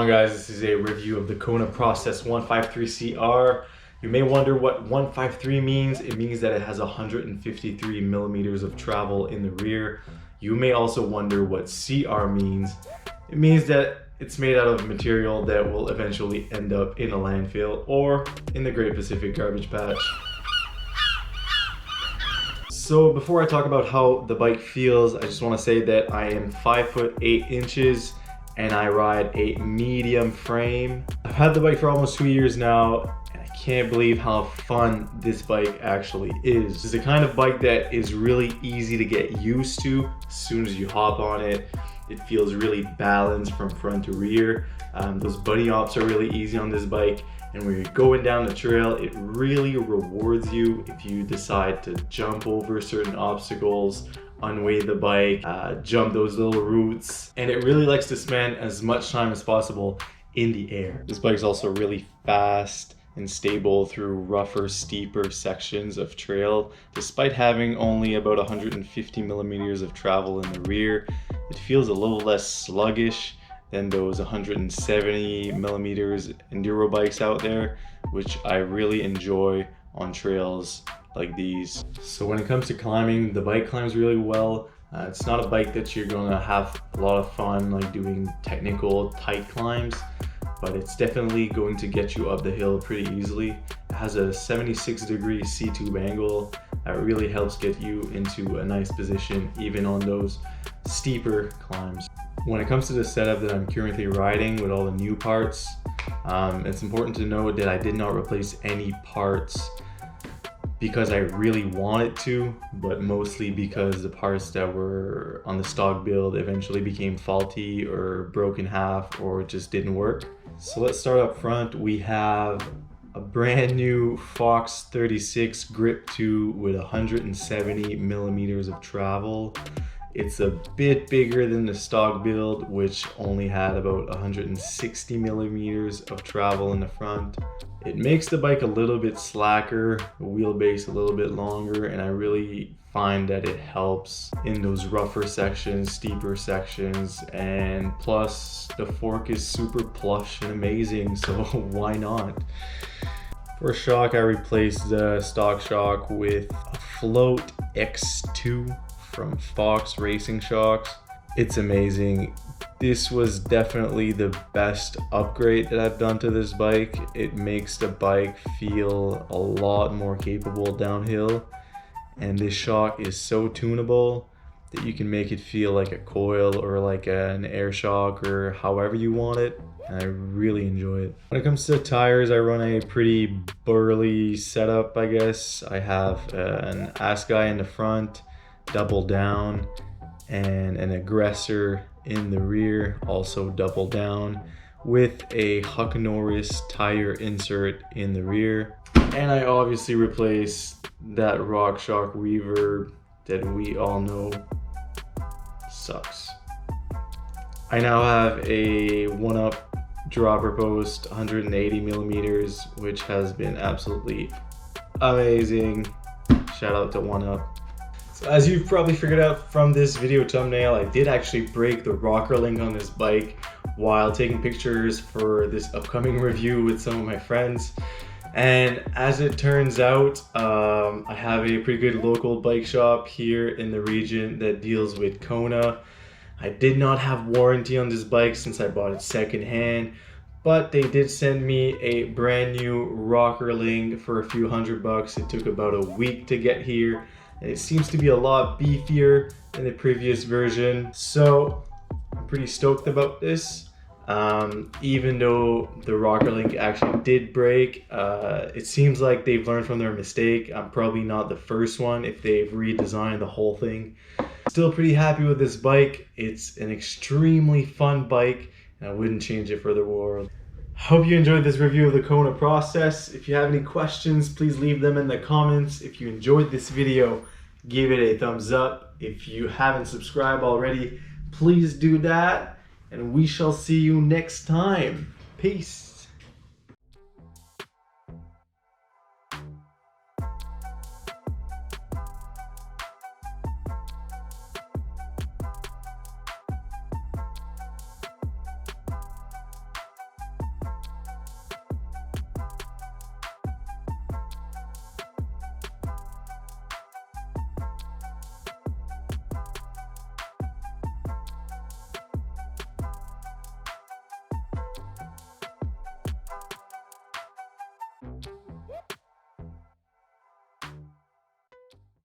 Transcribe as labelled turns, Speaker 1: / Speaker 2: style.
Speaker 1: guys, this is a review of the Kona Process 153CR. You may wonder what 153 means. It means that it has 153 millimeters of travel in the rear. You may also wonder what CR means. It means that it's made out of material that will eventually end up in a landfill or in the Great Pacific Garbage Patch. So before I talk about how the bike feels, I just want to say that I am 5'8" and I ride a medium frame. I've had the bike for almost 2 years now, and I can't believe how fun this bike actually is. It's the kind of bike that is really easy to get used to as soon as you hop on it. It feels really balanced from front to rear. Those bunny hops are really easy on this bike. And when you're going down the trail, it really rewards you if you decide to jump over certain obstacles, unweight the bike, jump those little roots. And it really likes to spend as much time as possible in the air. This bike's also really fast and stable through rougher, steeper sections of trail. Despite having only about 150 millimeters of travel in the rear, it feels a little less sluggish than those 170 millimeters enduro bikes out there, which I really enjoy on trails like these. So when it comes to climbing, the bike climbs really well. It's not a bike that you're gonna have a lot of fun like doing technical tight climbs, but it's definitely going to get you up the hill pretty easily. It has a 76-degree C-tube angle that really helps get you into a nice position even on those steeper climbs. When it comes to the setup that I'm currently riding with all the new parts, it's important to note that I did not replace any parts because I really wanted to, but mostly because the parts that were on the stock build eventually became faulty or broke in half or just didn't work. So let's start up front. We have a brand new Fox 36 Grip 2 with 170 millimeters of travel. It's a bit bigger than the stock build, which only had about 160 millimeters of travel in the front. It makes the bike a little bit slacker, the wheelbase a little bit longer, and I really find that it helps in those rougher sections, steeper sections, and plus the fork is super plush and amazing, so why not? For shock, I replaced the stock shock with a Float X2 from Fox Racing Shocks. It's amazing. This was definitely the best upgrade that I've done to this bike. It makes the bike feel a lot more capable downhill, and this shock is so tunable that you can make it feel like a coil or like an air shock or however you want it, and I really enjoy it. When it comes to tires, I run a pretty burly setup, I guess. I have an ass guy in the front, double down, and an aggressor in the rear, also double down, with a Huck Norris tire insert in the rear. And I obviously replaced that RockShox reverb that we all know sucks. I now have a 1-up dropper post, 180 millimeters, which has been absolutely amazing. Shout out to 1-up. So as you've probably figured out from this video thumbnail, I did actually break the rocker link on this bike while taking pictures for this upcoming review with some of my friends. And as it turns out, I have a pretty good local bike shop here in the region that deals with Kona. I did not have warranty on this bike since I bought it secondhand, but they did send me a brand new rocker link for a few $100. It took about a week to get here, and it seems to be a lot beefier than the previous version. So I'm pretty stoked about this. Even though the rocker link actually did break, it seems like they've learned from their mistake. I'm probably not the first one if they've redesigned the whole thing. Still pretty happy with this bike. It's an extremely fun bike, and I wouldn't change it for the world. Hope you enjoyed this review of the Kona Process. If you have any questions, please leave them in the comments. If you enjoyed this video, give it a thumbs up. If you haven't subscribed already, please do that. And we shall see you next time. Peace.